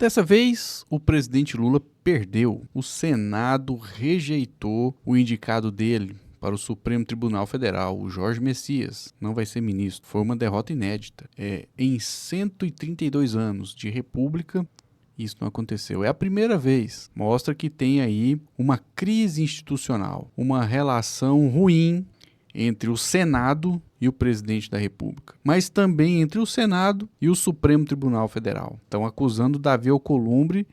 Dessa vez, o presidente Lula perdeu. O Senado rejeitou o indicado dele para o Supremo Tribunal Federal, o Jorge Messias. Não vai ser ministro. Foi uma derrota inédita. Em 132 anos de república, isso não aconteceu. É a primeira vez. Mostra que tem aí uma crise institucional, uma relação ruim entre o Senado e o presidente da República, mas também entre o Senado e o Supremo Tribunal Federal. Estão acusando Davi Alcolumbre,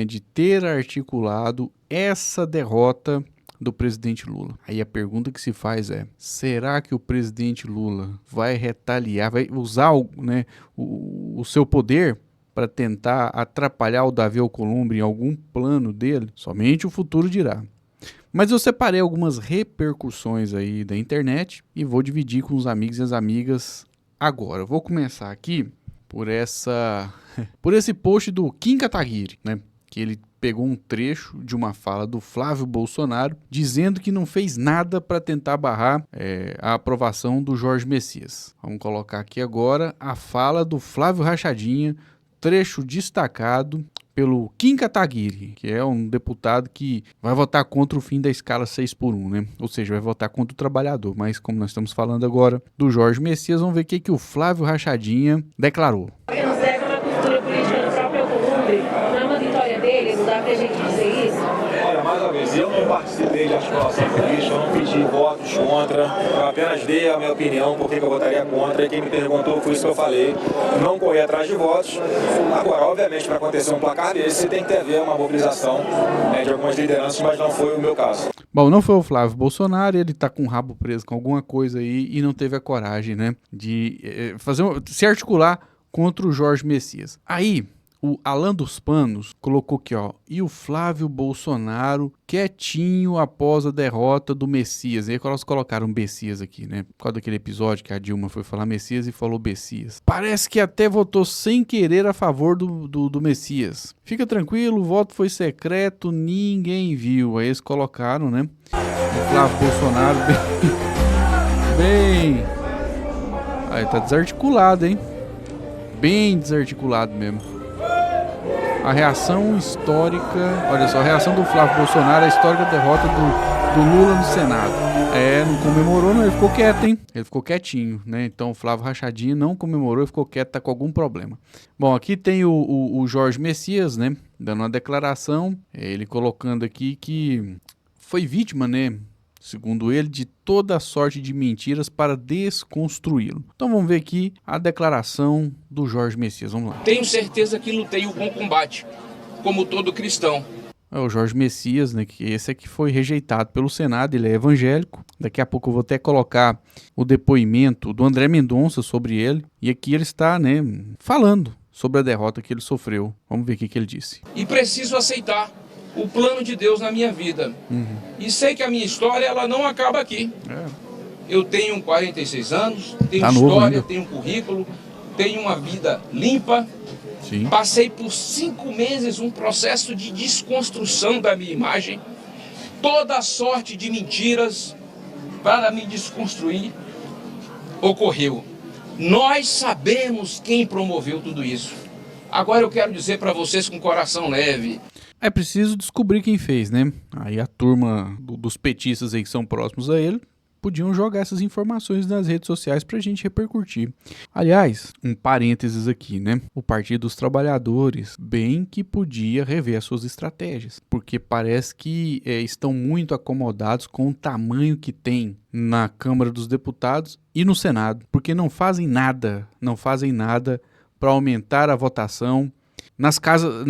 de ter articulado essa derrota do presidente Lula. Aí a pergunta que se faz é: será que o presidente Lula vai retaliar, vai usar o seu poder para tentar atrapalhar o Davi Alcolumbre em algum plano dele? Somente o futuro dirá. Mas eu separei algumas repercussões aí da internet e vou dividir com os amigos e as amigas agora. Eu vou começar aqui por esse post do Kim Kataguiri, que ele pegou um trecho de uma fala do Flávio Bolsonaro dizendo que não fez nada para tentar barrar a aprovação do Jorge Messias. Vamos colocar aqui agora a fala do Flávio Rachadinha, trecho destacado pelo Kim Kataguiri, que é um deputado que vai votar contra o fim da escala 6x1, Ou seja, vai votar contra o trabalhador. Mas como nós estamos falando agora do Jorge Messias, vamos ver o que o Flávio Rachadinha declarou. Eu não sei como a postura política do próprio Alcolumbre, não é uma vitória dele, não dá pra gente dizer isso? Olha, mais uma vez, eu não participei de articulação política, eu não pedi votos contra, eu apenas dei a minha opinião por que eu votaria contra, e quem me perguntou foi isso que eu falei, não correr atrás de votos. Agora, obviamente, para acontecer um placar desse, tem que haver uma mobilização de algumas lideranças, mas não foi o meu caso. Bom, não foi o Flávio Bolsonaro, ele tá com o rabo preso com alguma coisa aí e não teve a coragem, de se articular contra o Jorge Messias. Aí, o Alan dos Panos colocou aqui, e o Flávio Bolsonaro quietinho após a derrota do Messias. E aí eles colocaram Messias aqui, Por causa daquele episódio que a Dilma foi falar Messias e falou Messias. Parece que até votou sem querer a favor do Messias. Fica tranquilo, o voto foi secreto, ninguém viu. Aí eles colocaram, o Flávio Bolsonaro bem... Aí tá desarticulado, hein? Bem desarticulado mesmo. A reação histórica, olha só, a reação do Flávio Bolsonaro, a histórica derrota do Lula no Senado. Não comemorou, não, ele ficou quieto, hein? Ele ficou quietinho, Então o Flávio Rachadinha não comemorou, ele ficou quieto, tá com algum problema. Bom, aqui tem o Jorge Messias, dando uma declaração, ele colocando aqui que foi vítima, segundo ele, de toda a sorte de mentiras para desconstruí-lo. Então vamos ver aqui a declaração do Jorge Messias. Vamos lá. Tenho certeza que lutei o bom combate, como todo cristão. É o Jorge Messias, que esse aqui foi rejeitado pelo Senado, ele é evangélico. Daqui a pouco eu vou até colocar o depoimento do André Mendonça sobre ele. E aqui ele está, falando sobre a derrota que ele sofreu. Vamos ver o que ele disse. E preciso aceitar o plano de Deus na minha vida. E sei que a minha história ela não acaba aqui. Eu tenho 46 anos, tenho história, tenho currículo, tenho uma vida limpa. Sim. Passei por 5 meses um processo de desconstrução da minha imagem. Toda sorte de mentiras para me desconstruir ocorreu. Nós sabemos quem promoveu tudo isso. Agora eu quero dizer para vocês com coração leve. É preciso descobrir quem fez, Aí a turma dos petistas aí que são próximos a ele podiam jogar essas informações nas redes sociais pra gente repercutir. Aliás, um parênteses aqui, O Partido dos Trabalhadores bem que podia rever as suas estratégias, porque parece que estão muito acomodados com o tamanho que tem na Câmara dos Deputados e no Senado, porque não fazem nada para aumentar a votação nas casas,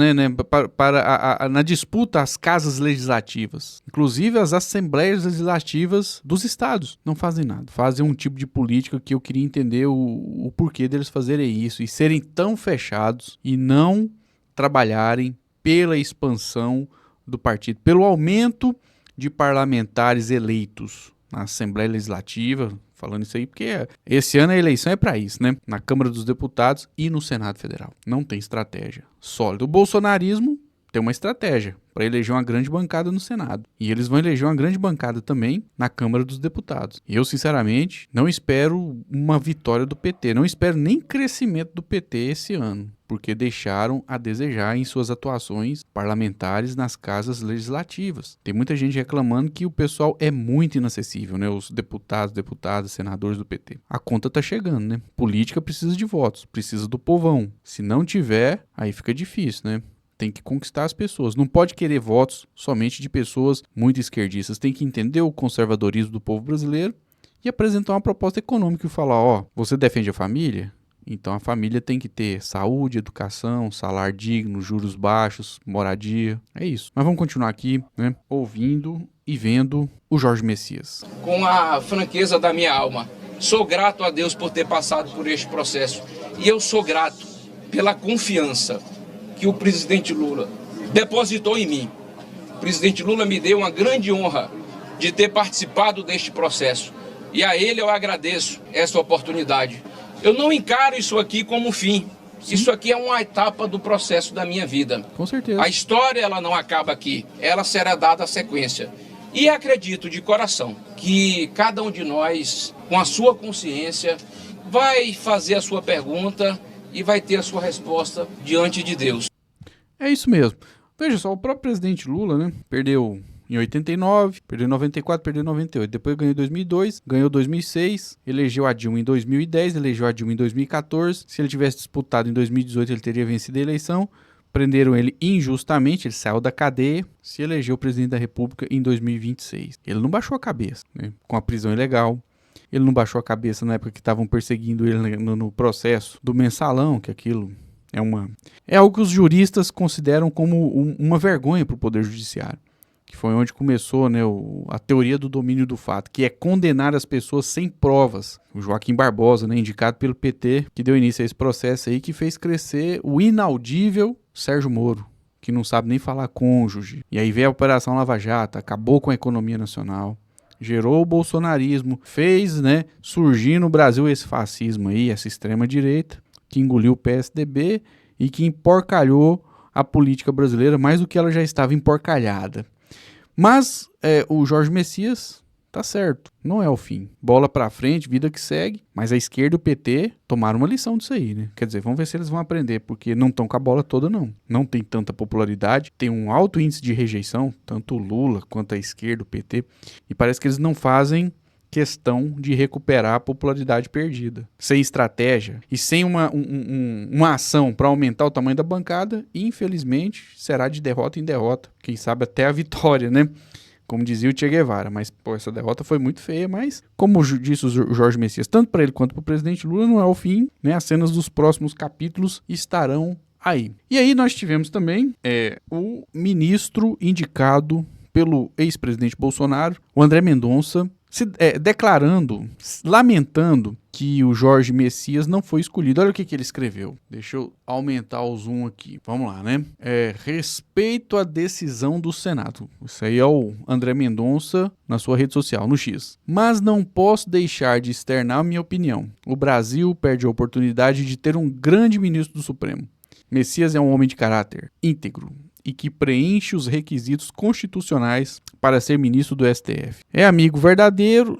na disputa às casas legislativas, inclusive as assembleias legislativas dos estados, não fazem nada, fazem um tipo de política que eu queria entender o porquê deles fazerem isso e serem tão fechados e não trabalharem pela expansão do partido, pelo aumento de parlamentares eleitos na Assembleia Legislativa. Falando isso aí, porque esse ano a eleição é para isso, Na Câmara dos Deputados e no Senado Federal. Não tem estratégia sólida. O bolsonarismo tem uma estratégia para eleger uma grande bancada no Senado. E eles vão eleger uma grande bancada também na Câmara dos Deputados. E eu, sinceramente, não espero uma vitória do PT. Não espero nem crescimento do PT esse ano, porque deixaram a desejar em suas atuações parlamentares nas casas legislativas. Tem muita gente reclamando que o pessoal é muito inacessível, né? Os deputados, deputadas, senadores do PT. A conta tá chegando, né? Política precisa de votos, precisa do povão. Se não tiver, aí fica difícil, né? Tem que conquistar as pessoas. Não pode querer votos somente de pessoas muito esquerdistas. Tem que entender o conservadorismo do povo brasileiro e apresentar uma proposta econômica e falar, ó, você defende a família? Então a família tem que ter saúde, educação, salário digno, juros baixos, moradia. É isso. Mas vamos continuar aqui, né, ouvindo e vendo o Jorge Messias. Com a franqueza da minha alma, sou grato a Deus por ter passado por este processo. E eu sou grato pela confiança que o presidente Lula depositou em mim. O presidente Lula me deu uma grande honra de ter participado deste processo. E a ele eu agradeço essa oportunidade. Eu não encaro isso aqui como fim. Sim. Isso aqui é uma etapa do processo da minha vida. Com certeza. A história ela não acaba aqui. Ela será dada a sequência. E acredito de coração que cada um de nós, com a sua consciência, vai fazer a sua pergunta e vai ter a sua resposta diante de Deus. É isso mesmo. Veja só, o próprio presidente Lula, né, perdeu em 89, perdeu em 94, perdeu em 98. Depois ganhou em 2002, ganhou em 2006, elegeu a Dilma em 2010, elegeu a Dilma em 2014. Se ele tivesse disputado em 2018, ele teria vencido a eleição. Prenderam ele injustamente, ele saiu da cadeia, se elegeu presidente da República em 2026. Ele não baixou a cabeça, né, com a prisão ilegal. Ele não baixou a cabeça na época que estavam perseguindo ele no processo do mensalão, que aquilo é algo que os juristas consideram como uma vergonha para o Poder Judiciário. Que foi onde começou, né, a teoria do domínio do fato, que é condenar as pessoas sem provas. O Joaquim Barbosa, né, indicado pelo PT, que deu início a esse processo aí, que fez crescer o inaudível Sérgio Moro, que não sabe nem falar cônjuge. E aí veio a Operação Lava Jato, acabou com a economia nacional, gerou o bolsonarismo, fez, né, surgir no Brasil esse fascismo aí, essa extrema-direita, que engoliu o PSDB e que emporcalhou a política brasileira mais do que ela já estava emporcalhada. Mas o Jorge Messias tá certo, não é o fim. Bola pra frente, vida que segue, mas a esquerda e o PT tomaram uma lição disso aí, né? Quer dizer, vamos ver se eles vão aprender, porque não estão com a bola toda não. Não tem tanta popularidade, tem um alto índice de rejeição, tanto o Lula quanto a esquerda, o PT, e parece que eles não fazem questão de recuperar a popularidade perdida. Sem estratégia e sem uma ação para aumentar o tamanho da bancada, infelizmente, será de derrota em derrota. Quem sabe até a vitória, né? Como dizia o Che Guevara. Mas, essa derrota foi muito feia, mas, como disse o Jorge Messias, tanto para ele quanto para o presidente Lula, não é o fim, né? As cenas dos próximos capítulos estarão aí. E aí nós tivemos também o ministro indicado pelo ex-presidente Bolsonaro, o André Mendonça, declarando, lamentando que o Jorge Messias não foi escolhido. Olha o que ele escreveu. Deixa eu aumentar o zoom aqui. Vamos lá, né? Respeito à decisão do Senado. Isso aí é o André Mendonça na sua rede social, no X. Mas não posso deixar de externar a minha opinião. O Brasil perde a oportunidade de ter um grande ministro do Supremo. Messias é um homem de caráter íntegro e que preenche os requisitos constitucionais para ser ministro do STF. Amigo verdadeiro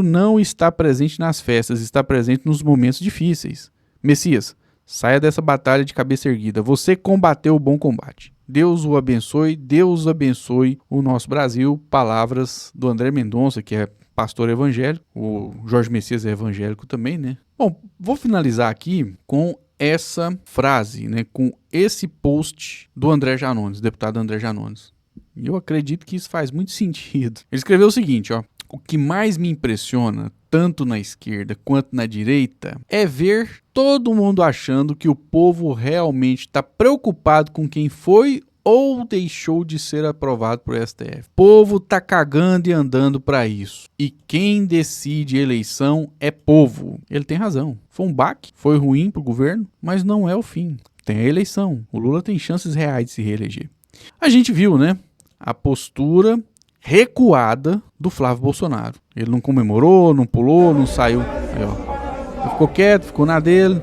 não está presente nas festas, está presente nos momentos difíceis. Messias, saia dessa batalha de cabeça erguida. Você combateu o bom combate. Deus o abençoe, Deus abençoe o nosso Brasil. Palavras do André Mendonça, que é pastor evangélico. O Jorge Messias é evangélico também, né? Bom, vou finalizar aqui com essa frase, né, com esse post do André Janones, deputado André Janones. E eu acredito que isso faz muito sentido. Ele escreveu o seguinte, ó: o que mais me impressiona, tanto na esquerda quanto na direita, é ver todo mundo achando que o povo realmente está preocupado com quem foi ou deixou de ser aprovado por STF. O povo tá cagando e andando para isso. E quem decide eleição é povo. Ele tem razão. Foi um baque, foi ruim pro governo, mas não é o fim. Tem a eleição. O Lula tem chances reais de se reeleger. A gente viu, né, a postura recuada do Flávio Bolsonaro. Ele não comemorou, não pulou, não saiu. Aí, ó. Ele ficou quieto, ficou na dele.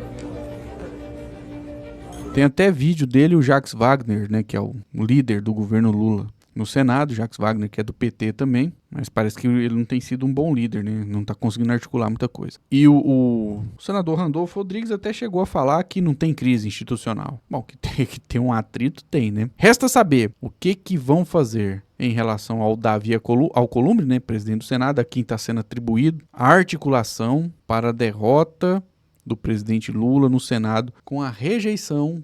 Tem até vídeo dele, o Jacques Wagner, né, que é o líder do governo Lula no Senado, Jacques Wagner, que é do PT também, mas parece que ele não tem sido um bom líder, né? Não tá conseguindo articular muita coisa. E o senador Randolfo Rodrigues até chegou a falar que não tem crise institucional. Bom, que tem um atrito, tem, né? Resta saber o que vão fazer em relação ao Davi Alcolumbre, né, presidente do Senado, a quem está sendo atribuído a articulação para a derrota do presidente Lula no Senado com a rejeição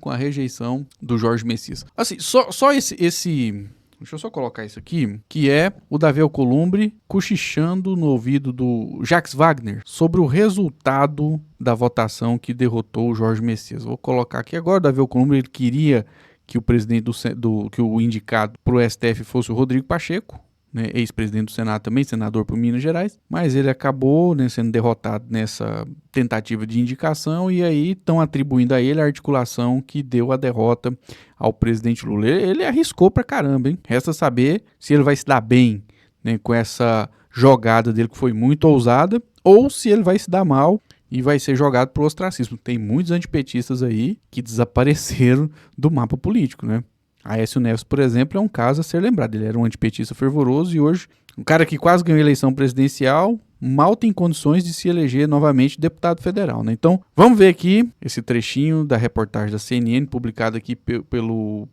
do Jorge Messias. Assim, só esse deixa eu só colocar isso aqui, que é o Davi Alcolumbre cochichando no ouvido do Jacques Wagner sobre o resultado da votação que derrotou o Jorge Messias. Vou colocar aqui agora, o Davi Alcolumbre, ele queria que o presidente que o indicado para o STF fosse o Rodrigo Pacheco, né, ex-presidente do Senado também, senador por Minas Gerais, mas ele acabou, né, sendo derrotado nessa tentativa de indicação e aí estão atribuindo a ele a articulação que deu a derrota ao presidente Lula. Ele arriscou pra caramba, hein? Resta saber se ele vai se dar bem, né, com essa jogada dele que foi muito ousada ou se ele vai se dar mal e vai ser jogado pro ostracismo. Tem muitos antipetistas aí que desapareceram do mapa político, né? Aécio Neves, por exemplo, é um caso a ser lembrado. Ele era um antipetista fervoroso e hoje, um cara que quase ganhou a eleição presidencial, mal tem condições de se eleger novamente deputado federal, né? Então, vamos ver aqui esse trechinho da reportagem da CNN, publicada aqui pelo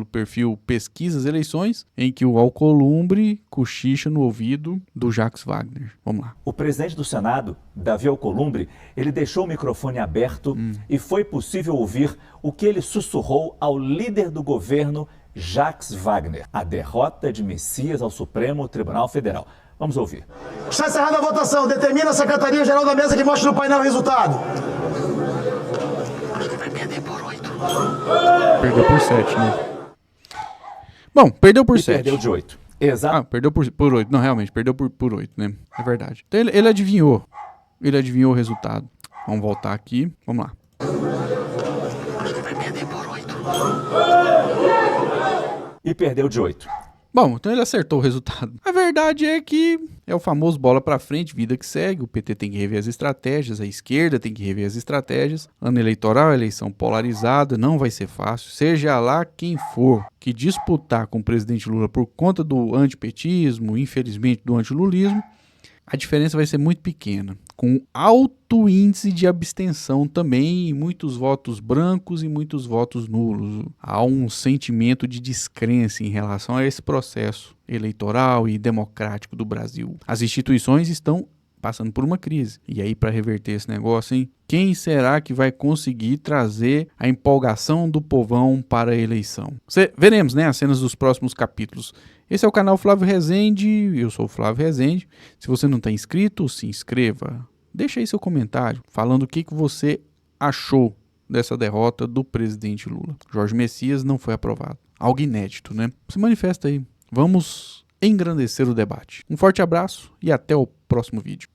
perfil Pesquisas Eleições, em que o Alcolumbre cochicha no ouvido do Jacques Wagner. Vamos lá. O presidente do Senado, Davi Alcolumbre, ele deixou o microfone aberto e foi possível ouvir o que ele sussurrou ao líder do governo, Jacques Wagner. A derrota de Messias ao Supremo Tribunal Federal. Vamos ouvir. Está encerrada a votação. Determina a Secretaria-Geral da Mesa que mostre no painel o resultado. Acho que vai perder por 8. Perdeu por 7, né? Bom, perdeu por 7. Perdeu de 8. Exato. Perdeu por 8. Não, realmente, perdeu por 8, né? É verdade. Então ele adivinhou. Ele adivinhou o resultado. Vamos voltar aqui. Vamos lá. Acho que vai perder por 8. E perdeu de 8. Bom, então ele acertou o resultado. A verdade é que é o famoso bola pra frente, vida que segue. O PT tem que rever as estratégias, a esquerda tem que rever as estratégias. Ano eleitoral, eleição polarizada, não vai ser fácil. Seja lá quem for que disputar com o presidente Lula por conta do antipetismo, infelizmente do antilulismo, a diferença vai ser muito pequena, com alto índice de abstenção também, e muitos votos brancos e muitos votos nulos. Há um sentimento de descrença em relação a esse processo eleitoral e democrático do Brasil. As instituições estão passando por uma crise. E aí, para reverter esse negócio, hein? Quem será que vai conseguir trazer a empolgação do povão para a eleição? Veremos, né, as cenas dos próximos capítulos. Esse é o canal Flávio Rezende, eu sou o Flávio Rezende. Se você não está inscrito, se inscreva. Deixa aí seu comentário falando o que você achou dessa derrota do presidente Lula. Jorge Messias não foi aprovado. Algo inédito, né? Se manifesta aí. Vamos engrandecer o debate. Um forte abraço e até o próximo vídeo.